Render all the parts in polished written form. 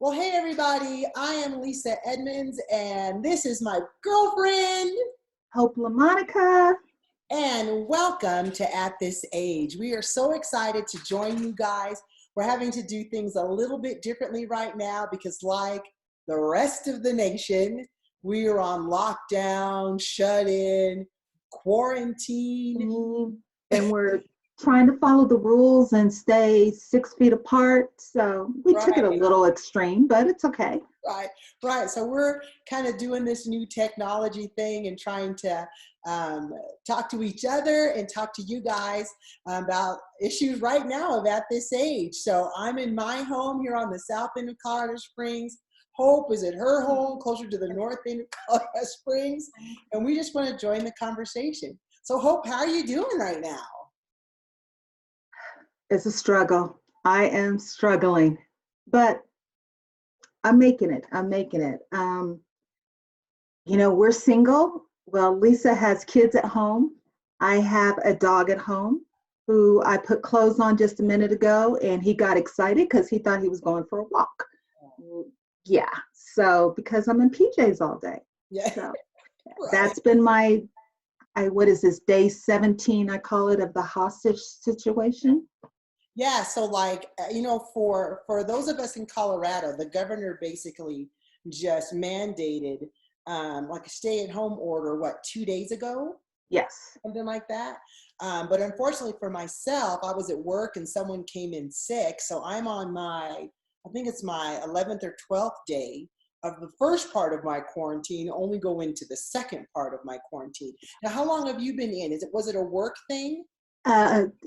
Well, hey everybody, I am Lisa Edmonds and this is my girlfriend. Hope LaMonica. And welcome to At This Age. We are so excited to join you guys. We're having to do things a little bit differently right now because like the rest of the nation, we are on lockdown, shut in, quarantine. And we're trying to follow the rules and stay 6 feet apart. So we took it a little extreme, but it's okay. Right. So we're kind of doing this new technology thing and trying to talk to each other and talk to you guys about issues right now of At This Age. So I'm in my home here on the south end of Colorado Springs. Hope is at her home closer to the north end of Colorado Springs. And we just want to join the conversation. So Hope, how are you doing right now? It's a struggle. I am struggling, but I'm making it. We're single. Well, Lisa has kids at home. I have a dog at home who I put clothes on just a minute ago, and he got excited because he thought he was going for a walk. Yeah. So because I'm in PJs all day. Yeah. So that's been my, what is this, day 17, I call it, of the hostage situation. Yeah, so for those of us in Colorado, the governor basically just mandated like a stay-at-home order, 2 days ago? Yes. Something like that. But unfortunately for myself, I was at work and someone came in sick, so I'm on I think it's my 11th or 12th day of the first part of my quarantine, only go into the second part of my quarantine. Now, how long have you been in? Was it a work thing?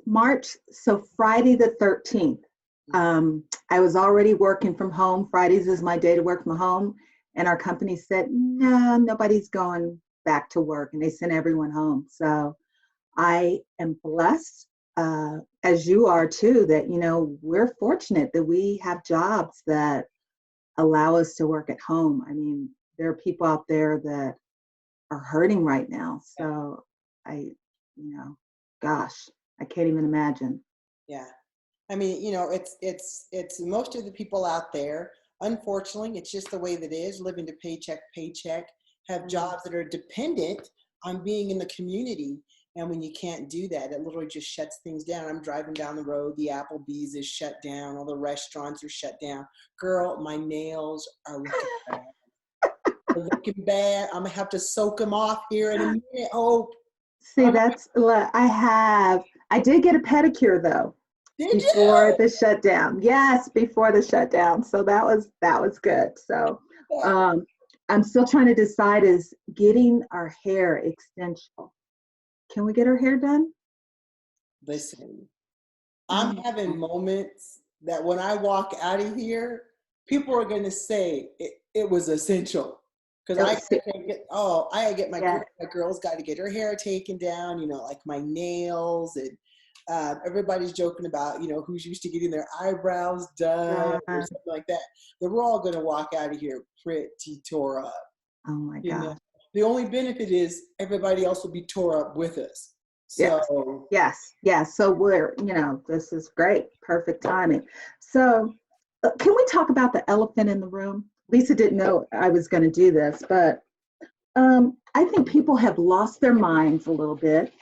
March, so Friday the 13th. I was already working from home. Fridays is my day to work from home. And our company said, no, nobody's going back to work. And they sent everyone home. So I am blessed, as you are too, that, we're fortunate that we have jobs that allow us to work at home. I mean, there are people out there that are hurting right now. So gosh, I can't even imagine. Yeah. I mean, it's most of the people out there, unfortunately, it's just the way that it is, living to paycheck, have jobs that are dependent on being in the community. And when you can't do that, it literally just shuts things down. I'm driving down the road, the Applebee's is shut down, all the restaurants are shut down. Girl, my nails are looking bad. They're looking bad. I'm gonna have to soak them off here in a minute. Oh, see, I did get a pedicure though. Before the shutdown. Yes, before the shutdown. So that was good. So I'm still trying to decide is getting our hair extension. Can we get our hair done? Listen, I'm having moments that when I walk out of here, people are going to say it was essential. Because I gotta get my girl's got to get her hair taken down, like my nails, and everybody's joking about, who's used to getting their eyebrows done or something like that. But we're all going to walk out of here pretty tore up. Oh my God. The only benefit is everybody else will be tore up with us. So yes. So we're, this is great. Perfect timing. So can we talk about the elephant in the room? Lisa didn't know I was going to do this, but I think people have lost their minds a little bit.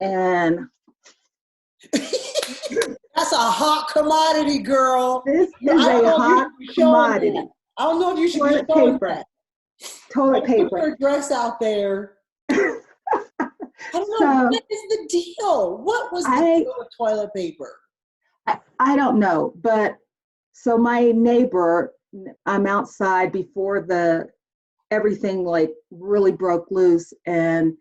And that's a hot commodity, girl. This is a hot commodity. I don't know if you should be showing that. Toilet paper. Put your dress out there. I don't know. What is the deal? What was the deal with toilet paper? I don't know. But so my neighbor, I'm outside before everything really broke loose. And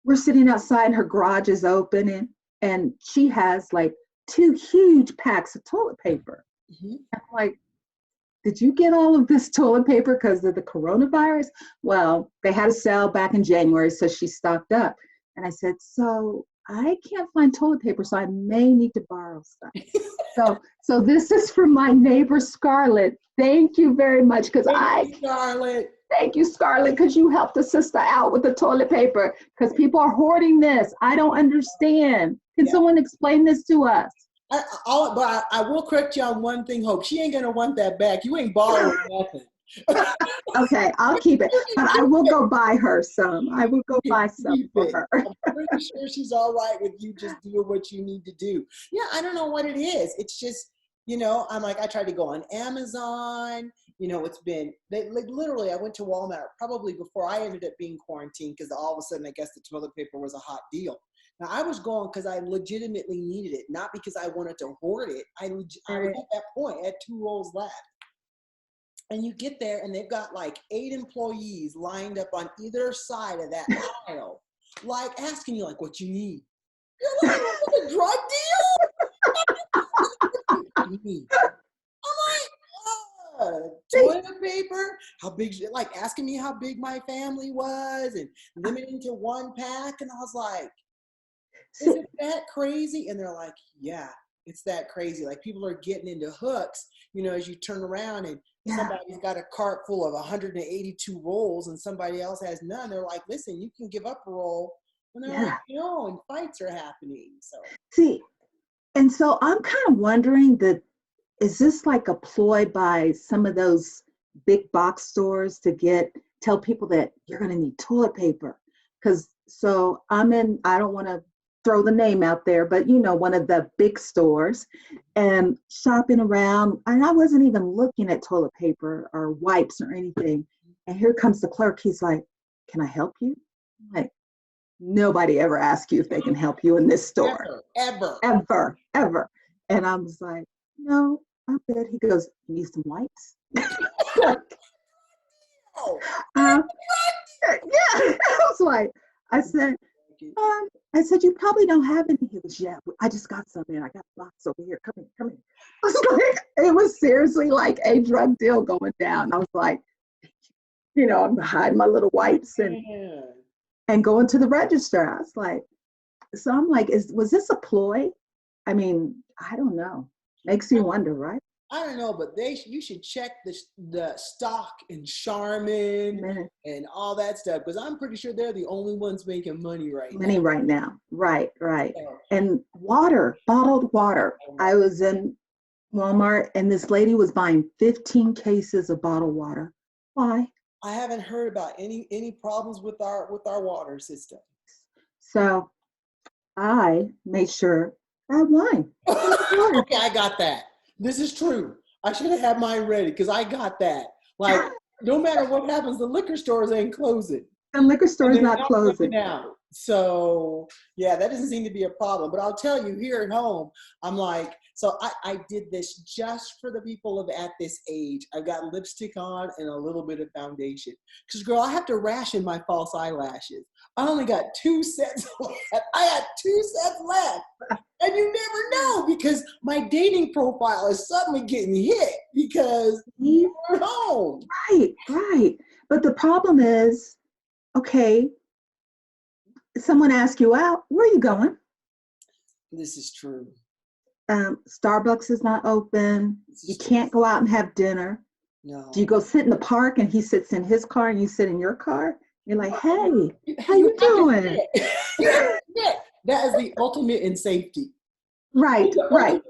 we're sitting outside and her garage is open and she has 2 huge packs of toilet paper. Mm-hmm. I'm like, did you get all of this toilet paper because of the coronavirus? Well, they had a sale back in January, so she stocked up. And I said, so I can't find toilet paper, so I may need to borrow some. So this is from my neighbor, Scarlett. Thank you very much. Scarlett. Thank you, Scarlett, because you helped the sister out with the toilet paper because people are hoarding this. I don't understand. Can someone explain this to us? I will correct you on one thing, Hope. She ain't gonna want that back. You ain't borrowing nothing. Okay, I'll keep it, but I will go buy her some. I will go buy some Keep for it. her. I'm pretty sure she's all right with you just doing what you need to do. Yeah, I don't know what it is. It's just, I'm like, I tried to go on Amazon. It's been, like literally, I went to Walmart probably before I ended up being quarantined because all of a sudden, I guess the toilet paper was a hot deal. Now, I was going because I legitimately needed it, not because I wanted to hoard it. I was at that point, I had 2 rolls left. And you get there and they've got like 8 employees lined up on either side of that aisle, like asking you like what you need. You're like, a drug deal? I'm like, toilet paper? How big? Like asking me how big my family was and limiting to 1 pack. And I was like, is it that crazy? And they're like, yeah, it's that crazy. Like people are getting into hooks, as you turn around and somebody's got a cart full of 182 rolls and somebody else has none. They're like, listen, you can give up a roll. And they're like, no, and fights are happening. So see, and so I'm kind of wondering that, is this like a ploy by some of those big box stores to tell people that you're going to need toilet paper? Because I don't want to throw the name out there, but one of the big stores, and shopping around, and I wasn't even looking at toilet paper or wipes or anything. And here comes the clerk. He's like, "Can I help you?" I'm like, nobody ever asks you if they can help you in this store. Ever. And I was like, no, I'm good. He goes, "You need some wipes?" Yeah. I was like, I said, "You probably don't have any." He goes, "Yeah, I just got some in. I got a box over here. Come in. I was like, it was seriously like a drug deal going down. I was like, I'm hiding my little wipes and going to the register. I was like, so I'm like, was this a ploy? I mean, I don't know. Makes you wonder, right? I don't know, but you should check the stock in Charmin and all that stuff because I'm pretty sure they're the only ones making money right now. Right. And bottled water. I was in Walmart and this lady was buying 15 cases of bottled water. Why? I haven't heard about any problems with our water system. So I made sure I had wine. Okay, I got that. This is true. I should have had mine ready because I got that. Like, no matter what happens, the liquor stores ain't closing. The liquor store is not closing. So, yeah, that doesn't seem to be a problem. But I'll tell you, here at home, I'm like, so I did this just for the people of Atthis-Age. I've got lipstick on and a little bit of foundation. Because, girl, I have to ration my false eyelashes. I only got 2 sets left. I had 2 sets left. And you never know because my dating profile is suddenly getting hit because you're at home. Right. But the problem is, okay, someone asks you out, where are you going? This is true. Starbucks is not open. You can't go out and have dinner. No. Do you go sit in the park and he sits in his car and you sit in your car? You're like, hey, how you doing? That is the ultimate in safety. Right.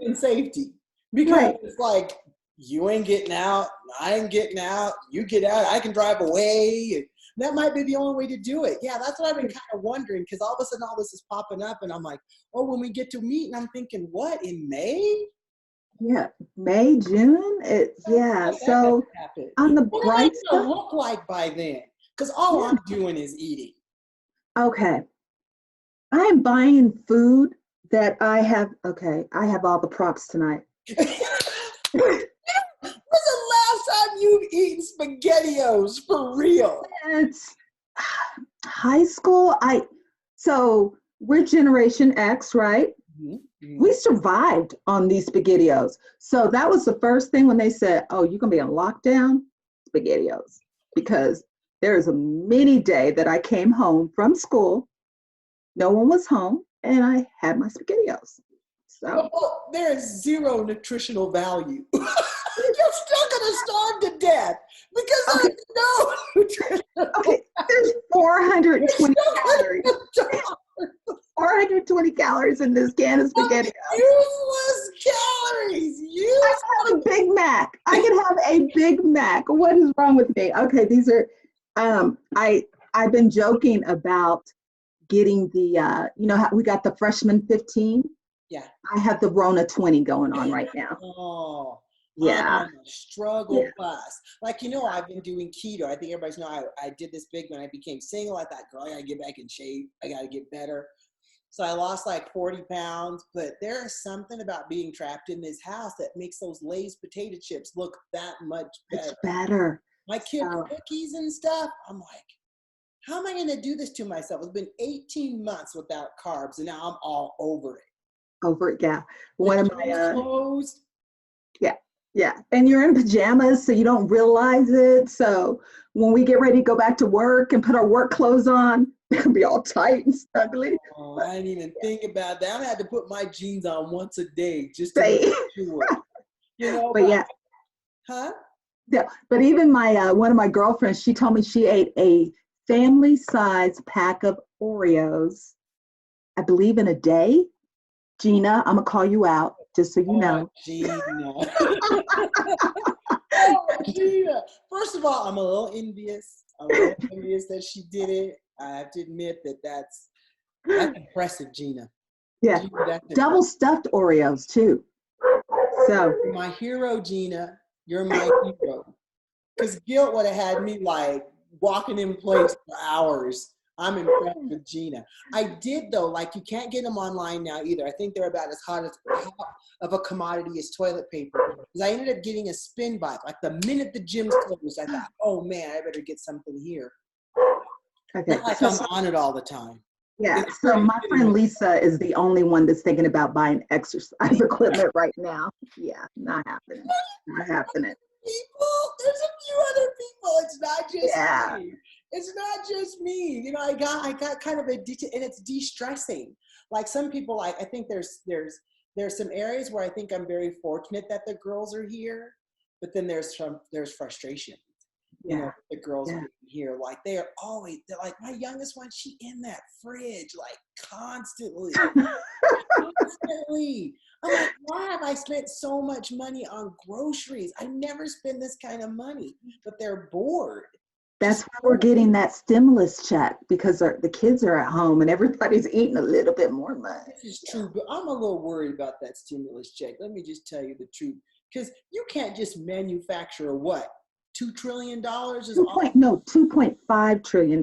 In safety. Because it's like, you ain't getting out, I ain't getting out, you get out, I can drive away. And that might be the only way to do it. Yeah, that's what I've been kind of wondering because all of a sudden all this is popping up and I'm like, oh, when we get to meet, and I'm thinking, what, in May? Yeah, May, June? So on the bright side, what does it look like by then? Because all I'm doing is eating. Okay. I am buying food that I have all the props tonight. When's the last time you've eaten SpaghettiOs for real? It's high school. So we're Generation X, right? Mm-hmm. We survived on these SpaghettiOs. So that was the first thing when they said, "Oh, you're gonna be on lockdown, SpaghettiOs," because there is a mini day that I came home from school. No one was home, and I had my SpaghettiOs. So there is zero nutritional value. You're still gonna starve to death because there's no nutrition. Okay, there's 420 calories. 420 calories in this can of SpaghettiOs. Useless Big Mac. I can have a Big Mac. What is wrong with me? Okay, these are I've been joking about getting the how we got the freshman 15. Yeah. I have the Rona 20 going on right now. Oh, I'm Yeah. on a struggle bus. Like, I've been doing keto. I think everybody's know I did this big when I became single. I thought, girl, I gotta get back in shape. I gotta get better. So I lost like 40 pounds, but there is something about being trapped in this house that makes those Lay's potato chips look that much better. It's better. My kid cookies and stuff, I'm like, how am I going to do this to myself? It's been 18 months without carbs, and now I'm all over it. Over it, yeah. One of my closed. Yeah. And you're in pajamas, so you don't realize it. So when we get ready to go back to work and put our work clothes on, they'll be all tight and snuggly. Oh, I didn't even think about that. I had to put my jeans on once a day just to make sure. But yeah. Huh? Yeah. But even my one of my girlfriends, she told me she ate a family-size pack of Oreos, I believe, in a day. Gina, I'm gonna call you out just so you know. Gina. Oh, Gina. First of all, I'm a little envious. That she did it. I have to admit that's impressive, Gina. Yeah, Gina, double stuffed Oreos too. So you're my hero, Gina. You're my hero. Because guilt would have had me like walking in place for hours. I'm impressed with Gina. I did though, like you can't get them online now either. I think they're about as hot of a commodity as toilet paper. Because I ended up getting a spin bike. Like the minute the gym's closed, I thought, oh man, I better get something here. Okay. Not like I'm on it all the time. Yeah. So my friend Lisa is the only one that's thinking about buying exercise equipment right now. Yeah, not happening. Not happening. There's a few other people. It's not just me. It's not just me. I got kind of and it's de-stressing. Like some people, I think there's some areas where I think I'm very fortunate that the girls are here, but then there's frustration. The girls being here, like they're like my youngest one, she in that fridge like constantly. Constantly. I'm like, why have I spent so much money on groceries? I never spend this kind of money, but they're bored. That's why we're getting that stimulus check, because the kids are at home and everybody's eating a little bit more money. This is true, but I'm a little worried about that stimulus check. Let me just tell you the truth, because you can't just manufacture what? $2 trillion is $2.5 trillion.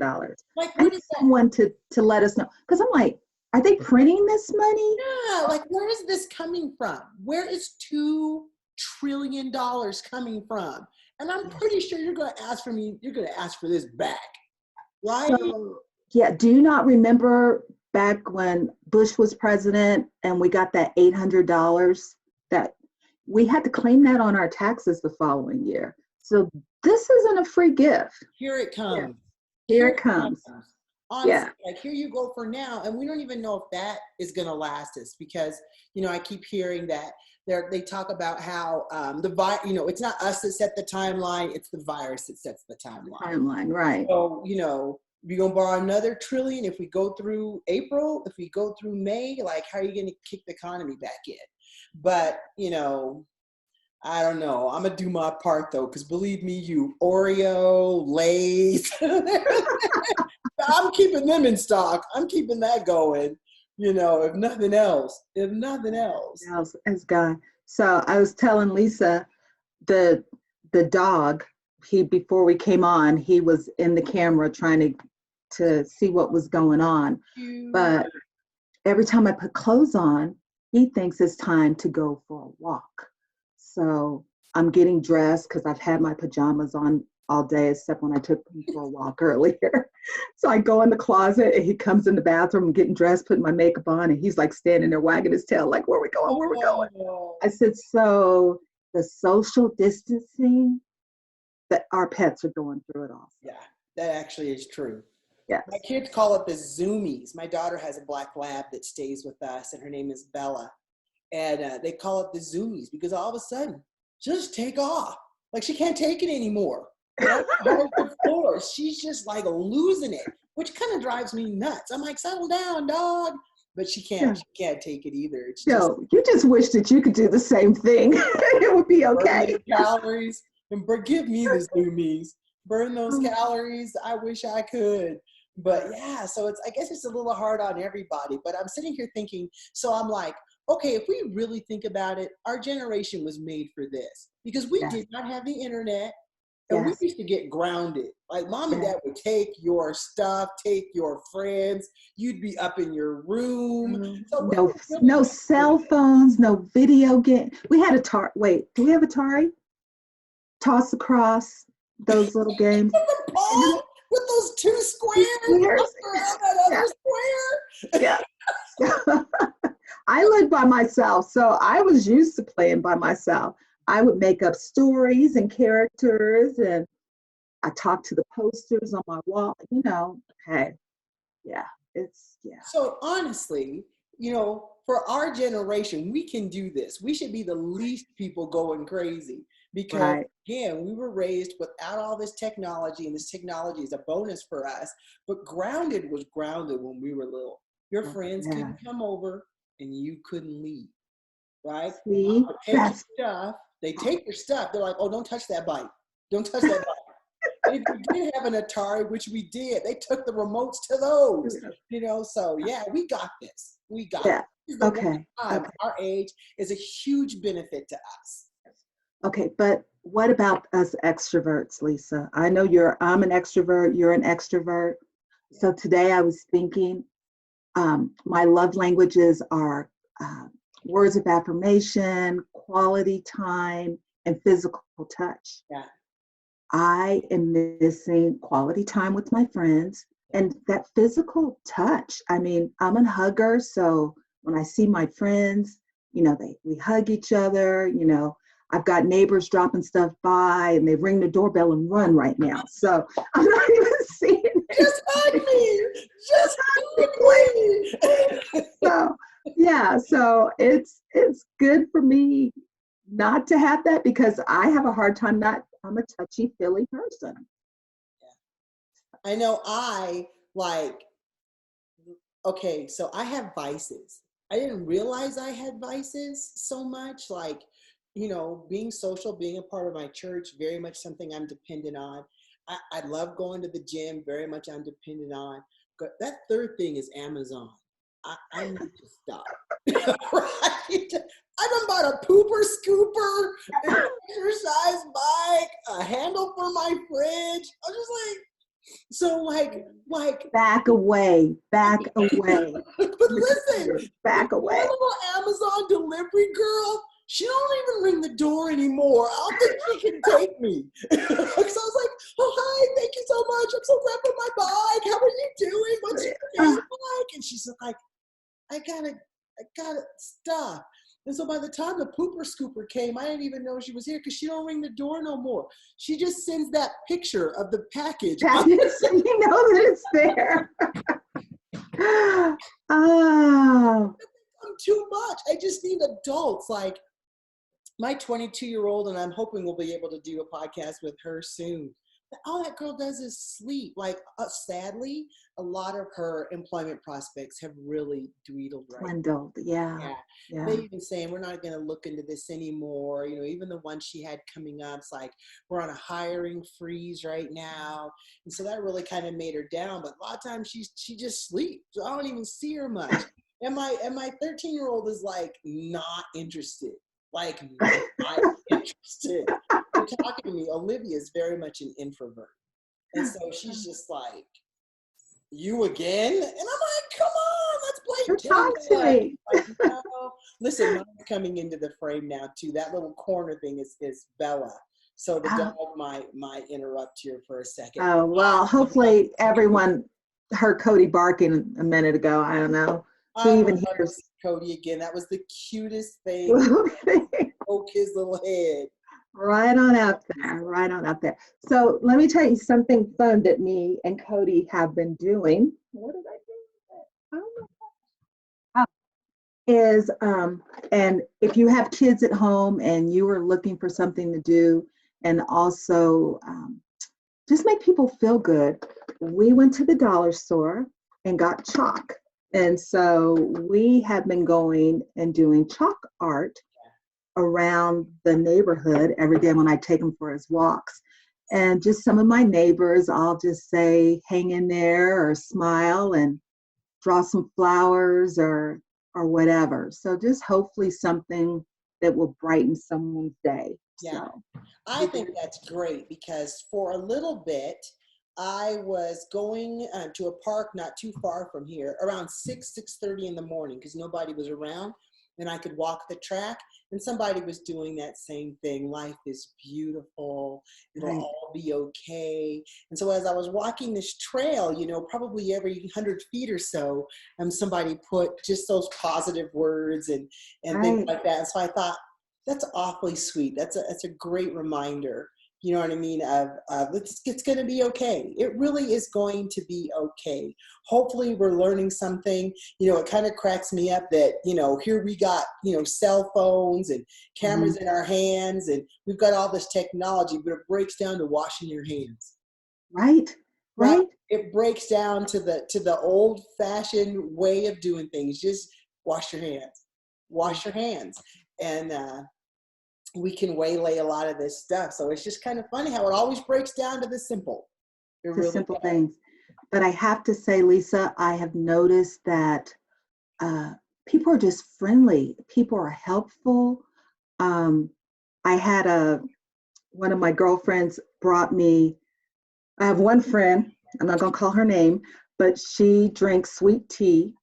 Like, I need someone to let us know, because I'm like, are they printing this money? Yeah, like where is this coming from? Where is $2 trillion coming from? And I'm pretty sure you're going to ask for this back, right? So, yeah, do you not remember back when Bush was president and we got that $800 that we had to claim that on our taxes the following year? So this isn't a free gift. Here it comes. Yeah. Here it comes. Honestly, like here you go for now, and we don't even know if that is going to last us, because I keep hearing that they talk about how it's not us that set the timeline, it's the virus that sets the timeline. Right? So we're gonna borrow another $1 trillion if we go through April, if we go through May. Like, how are you going to kick the economy back in? But I don't know. I'm going to do my part, though, because believe me, Oreo, Lay's, I'm keeping them in stock. I'm keeping that going, if nothing else. As God. So I was telling Lisa, the dog, before we came on, he was in the camera trying to see what was going on. But every time I put clothes on, he thinks it's time to go for a walk. So I'm getting dressed because I've had my pajamas on all day, except when I took him for a walk earlier. So I go in the closet and he comes in the bathroom, I'm getting dressed, putting my makeup on, and he's like standing there wagging his tail like, where we going, where we going? I said, so the social distancing, that our pets are going through it all. Yeah, that actually is true. Yes. My kids call it the Zoomies. My daughter has a black lab that stays with us, and her name is Bella. And they call it the Zoomies because all of a sudden, she'll just take off. Like she can't take it anymore. The floor. She's just like losing it, which kind of drives me nuts. I'm like, settle down, dog. but she Yeah. can't take it either. It's just No, you just wish that you could do the same thing. It would be burn okay. the calories and give me the zoomies. Burn those Oh, calories. I wish I could. But yeah, so I guess it's a little hard on everybody. But I'm sitting here thinking, so I'm like, okay, if we really think about it, our generation was made for this because we yes, did not have the internet. And we yes, used to get grounded. Like mom and yes. dad would take your stuff, take your friends. You'd be up in your room. So we No, were really no cell phones, no video game. We had Atari. Wait, do we have Atari? Toss across those little games. the ball with those two Two squares squares. up around that Yeah, other square. yeah. I lived by myself, so I was used to playing by myself. I would make up stories and characters, and I talked to the posters on my wall. Hey, yeah, yeah, So honestly, for our generation, we can do this. We should be the least people going crazy because right. again, we were raised without all this technology, and this technology is a bonus for us. But grounded was grounded when we were little. Your friends Yeah. couldn't come over and you couldn't leave, right? Mom See, would take your that's stuff. They take your stuff. They're like, oh, don't touch that bike. Don't touch that bike. And if you did have an Atari, which we did, they took the remotes to those, so yeah, we got this. We got yeah. it. This is the one Okay. time Okay. our age is a huge benefit to us. Okay. But what about us extroverts, Lisa? I know I'm an extrovert, you're an extrovert. Yeah. So today I was thinking, my love languages are uh, words of affirmation, quality time, and physical touch. Yeah. I am missing quality time with my friends Yeah. and that physical touch. I mean, I'm a hugger, so when I see my friends, we hug each other. I've got neighbors dropping stuff by, and they ring the doorbell and run right now. So I'm not even seeing Just hug me. Just it. hug me. So yeah, so it's good for me not to have that because I have a hard time not. I'm a touchy feely person. I know okay, so I have vices. I didn't realize I had vices so much. Like, being social, being a part of my church, very much something I'm dependent on. I love going to the gym, very much I'm dependent on. But that third thing is Amazon. I need to stop. Right? I done bought a pooper scooper, an exercise bike, a handle for my fridge. I was just like, so like Back away, back away. but listen, the Back poor away. little Amazon delivery girl, she don't even ring the door anymore. I don't think she can take me. So I was like, oh, hi, thank you so much. I'm so glad for my bike. How are you doing? What's your day like? And she's like, I gotta stop. And so by the time the pooper scooper came, I didn't even know she was here because she don't ring the door no more. She just sends that picture of the package. You know that it's there. Oh, I'm too much. I just need adults. Like my 22-year-old, and I'm hoping we'll be able to do a podcast with her soon. All that girl does is sleep. Like, sadly, a lot of her employment prospects have really dwindled right now. dwindled. Yeah. Yeah. Yeah. They even saying we're not going to look into this anymore. Even the one she had coming up, it's like we're on a hiring freeze right now. And so that really kind of made her down. But a lot of times she just sleeps. So I don't even see her much. And my 13-year-old is like not interested. Like not interested in talking to me. Olivia is very much an introvert. And so she's just like, you again? And I'm like, come on, let's play Talk to Jenga. me. Like, no. Listen, mine's coming into the frame now too. That little corner thing is Bella. So the dog might interrupt here for a second. Oh, well, hopefully everyone heard Cody barking a minute ago. I don't know. He I would even love to hears. see Cody again. That was the cutest thing. Poke his little head. Right on out there, right on out there. So let me tell you something fun that me and Cody have been doing. What did I do? Oh my gosh. Is and if you have kids at home and you are looking for something to do and also just make people feel good, we went to the dollar store and got chalk. And so we have been going and doing chalk art around the neighborhood every day when I take him for his walks. And just some of my neighbors, I'll just say, hang in there or smile and draw some flowers or whatever. So just hopefully something that will brighten someone's day. Yeah, So I think that's great because for a little bit, I was going to a park not too far from here around 6:30 in the morning because nobody was around and I could walk the track and somebody was doing that same thing. Life is beautiful. It'll right, all be okay. And so as I was walking this trail, you know, probably every 100 feet or so, somebody put just those positive words and things right. like that. And so I thought, that's awfully sweet. That's a great reminder. You know what I mean? Of it's going to be okay. It really is going to be okay. Hopefully, we're learning something. You know, it kind of cracks me up that here we got cell phones and Mhm. cameras in our hands, and we've got all this technology, but it breaks down to washing your hands, Right, right? right. It breaks down to the old fashioned way of doing things. Just wash your hands, Yeah. wash your hands, and we can waylay a lot of this stuff. So it's just kind of funny how it always breaks down to the simple. It To really simple does. things. But I have to say, Lisa, I have noticed that uh, people are just friendly. People are helpful. Um, I had one of my girlfriends brought me. I have one friend. I'm not gonna call her name, but she drinks sweet tea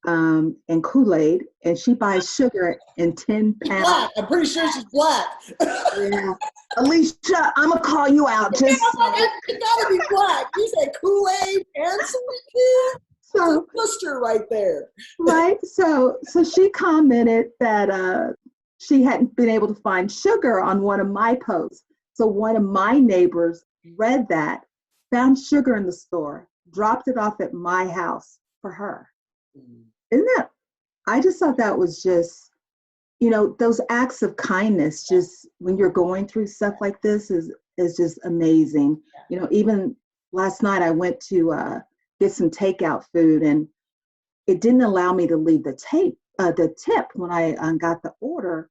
and Kool-Aid, and she buys sugar in 10 She's pounds. black. I'm pretty sure she's black. Yeah, Alicia, I'm gonna call you out. Yeah, Just I'm like, it gotta be black. You said Kool-Aid and sweet tea? That's a so blister right there. right. So she commented that she hadn't been able to find sugar on one of my posts. So one of my neighbors read that, found sugar in the store, dropped it off at my house for her. Isn't that? I just thought that was just, those acts of kindness. Just when you're going through stuff like this is just amazing. Even last night I went to get some takeout food and it didn't allow me to leave the tip when I got the order.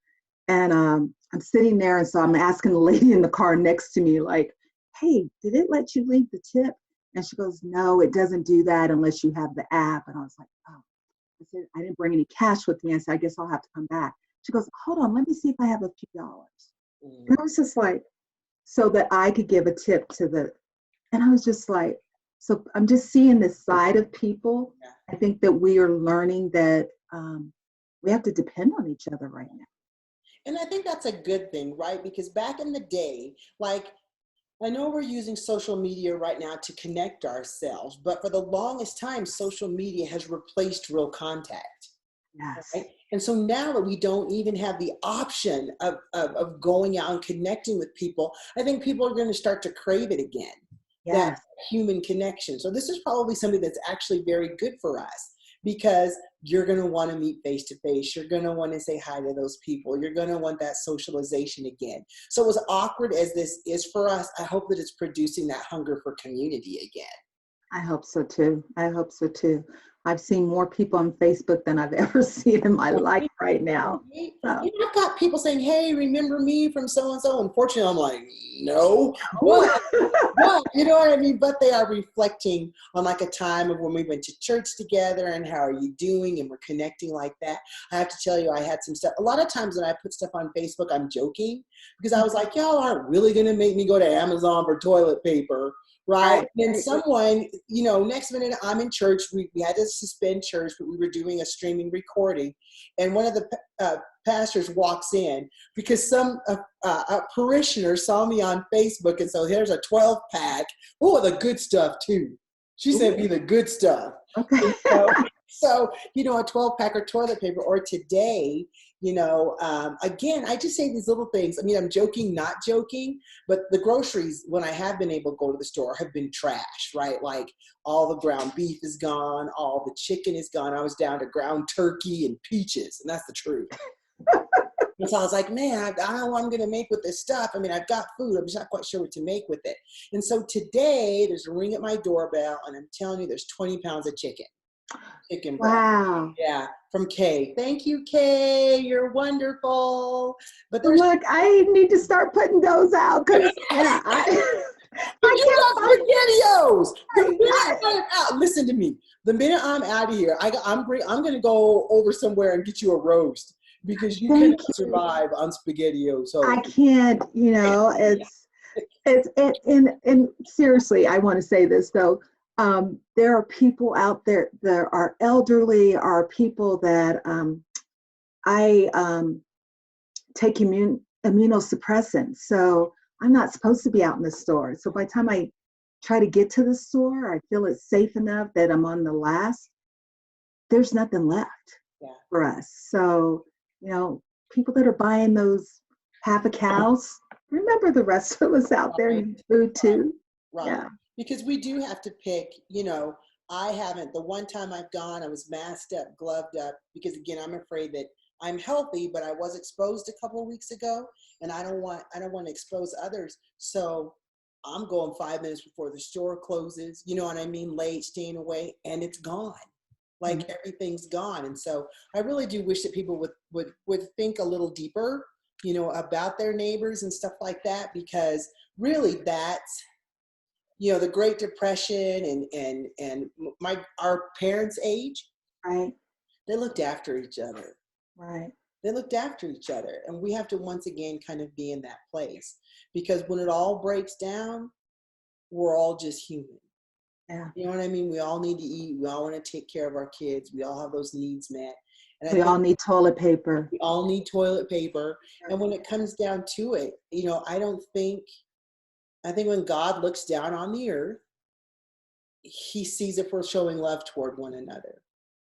And I'm sitting there, and so I'm asking the lady in the car next to me, like, "Hey, did it let you leave the tip?" And she goes, "No, it doesn't do that unless you have the app." And I was like, "Oh." I said, "I didn't bring any cash with me." I said, "I guess I'll have to come back." She goes, "Hold on, let me see if I have a few dollars." And I was just like, so that I could give a tip to the and I was just like, so I'm just seeing this side of people. I think that we are learning that we have to depend on each other right now. And I think that's a good thing, right? Because back in the day, like I know we're using social media right now to connect ourselves, but for the longest time, social media has replaced real contact. Yes. Right? And so now that we don't even have the option of going out and connecting with people, I think people are going to start to crave it again, that Yes. human connection. So this is probably something that's actually very good for us because you're going to want to meet face to face. You're going to want to say hi to those people. You're going to want that socialization again. So as awkward as this is for us, I hope that it's producing that hunger for community again. I hope so too. I hope so too. I've seen more people on Facebook than I've ever seen in my life right now. Right? So, I've got people saying, "Hey, remember me from so and so?" Unfortunately, I'm like, no, ooh, but you know what I mean. But they are reflecting on like a time of when we went to church together and how are you doing, and we're connecting like that. I have to tell you, I had some stuff. A lot of times when I put stuff on Facebook, I'm joking because I was like, y'all aren't really gonna make me go to Amazon for toilet paper. Right. right, And then right. someone, next minute I'm in church. We had to suspend church, but we were doing a streaming recording. And one of the pastors walks in because some a parishioner saw me on Facebook. And so here's a 12 pack. Oh, the good stuff too. She sent Ooh, me the good stuff. okay. And so, a 12 pack of toilet paper, or today, again, I just say these little things. I mean, I'm joking, not joking, but the groceries, when I have been able to go to the store, have been trash, right? Like all the ground beef is gone, all the chicken is gone. I was down to ground turkey and peaches, and that's the truth. And so I was like, man, I don't know what I'm going to make with this stuff. I mean, I've got food. I'm just not quite sure what to make with it. And so today there's a ring at my doorbell, and I'm telling you, there's 20 pounds of chicken. chicken breast. Wow. Yeah, from Kay. Thank you, Kay. You're wonderful. But there's Look, I need to start putting those out because yeah, I you can't got find. SpaghettiOs. The I, minute I'm out, listen to me. The minute I'm out of here, I'm going to go over somewhere and get you a roast because you cannot thank you. survive on SpaghettiOs. I So can't. And seriously, I want to say this though. There are people out there. There are elderly. Are people that I take immunosuppressants. So I'm not supposed to be out in the store. So by the time I try to get to the store, I feel it's safe enough that I'm on the last. There's nothing left yeah, for us. So, people that are buying those half a cows, remember the rest of us out there right, need food too. right. Yeah. Because we do have to pick, I haven't, the one time I've gone, I was masked up, gloved up, because again, I'm afraid that I'm healthy, but I was exposed a couple of weeks ago and I don't want to expose others. So I'm going 5 minutes before the store closes, you know what I mean? Late, staying away, and it's gone. Like everything's gone. And so I really do wish that people would think a little deeper, about their neighbors and stuff like that, because really that's, the Great Depression and our parents' age, Right. they looked after each other. Right. They looked after each other. And we have to once again kind of be in that place, because when it all breaks down, we're all just human. Yeah. You know what I mean? We all need to eat. We all want to take care of our kids. We all have those needs met. And I We all think need toilet paper. we all need toilet paper. And when it comes down to it, I think when God looks down on the earth, he sees if we're showing love toward one another.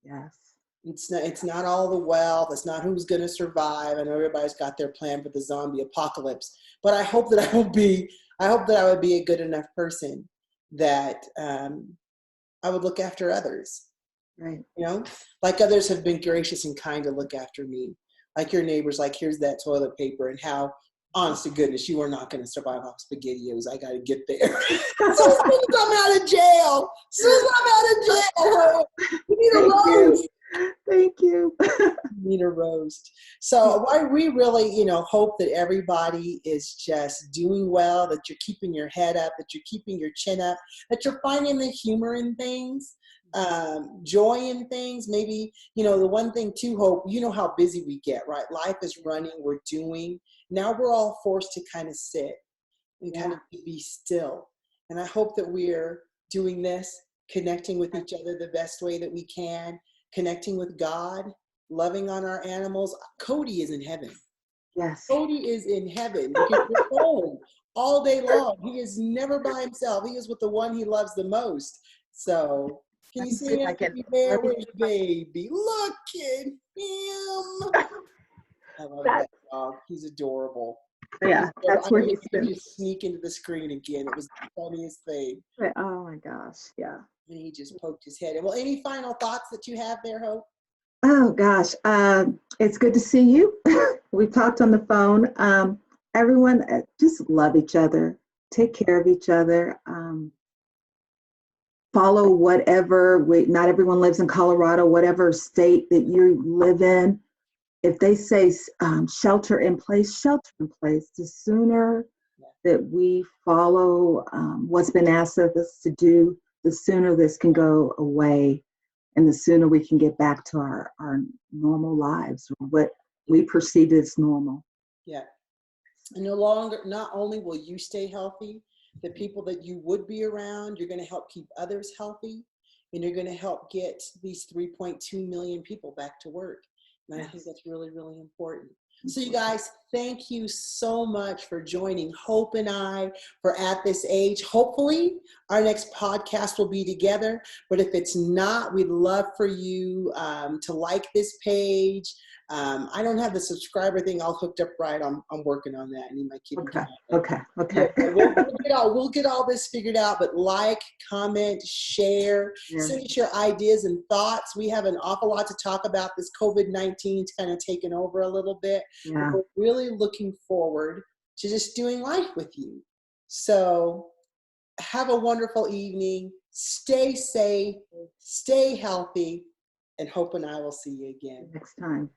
Yes. It's not all the wealth. It's not who's going to survive. I know everybody's got their plan for the zombie apocalypse, but I hope that I would be a good enough person that I would look after others. Right. Like others have been gracious and kind to look after me. Like your neighbors, like here's that toilet paper, and how, honest to goodness, you are not going to survive off SpaghettiOs. I got to get there. So as soon as I'm out of jail, you need a roast. Thank you. Need a roast. So we really, hope that everybody is just doing well, that you're keeping your head up, that you're keeping your chin up, that you're finding the humor in things, joy in things. Maybe, the one thing too, Hope, how busy we get, right? Life is running, we're doing. Now we're all forced to kind of sit and kind of be still. And I hope that we're doing this, connecting with each other the best way that we can, connecting with God, loving on our animals. Cody is in heaven. Yes. Cody is in heaven because we're home all day long. He is never by himself. He is with the one he loves the most. So can you see him? There, where's baby? Look at him. I love that dog. He's adorable. Yeah, that's where he's been. Just sneak into the screen again. It was the funniest thing. Oh my gosh, yeah. And he just poked his head in. Well, any final thoughts that you have there, Hope? Oh gosh, it's good to see you. We talked on the phone. Everyone, just love each other, take care of each other. Follow whatever. Not everyone lives in Colorado. Whatever state that you live in, if they say shelter in place, shelter in place. The sooner that we follow what's been asked of us to do, the sooner this can go away, and the sooner we can get back to our normal lives, what we perceive as normal. Yeah. And not only will you stay healthy, the people that you would be around, you're going to help keep others healthy, and you're going to help get these 3.2 million people back to work. And I think that's really, really important. So you guys, thank you so much for joining Hope and I for Atthis-Age. Hopefully our next podcast will be together, but if it's not, we'd love for you to like this page. I don't have the subscriber thing all hooked up right. I'm working on that. I need my kid. Okay. We'll get all this figured out, but like, comment, share, send us your ideas and thoughts. We have an awful lot to talk about. This COVID-19 is kind of taken over a little bit. Yeah. We're really looking forward to just doing life with you. So have a wonderful evening. Stay safe, stay healthy, and hope and I will see you again. Next time.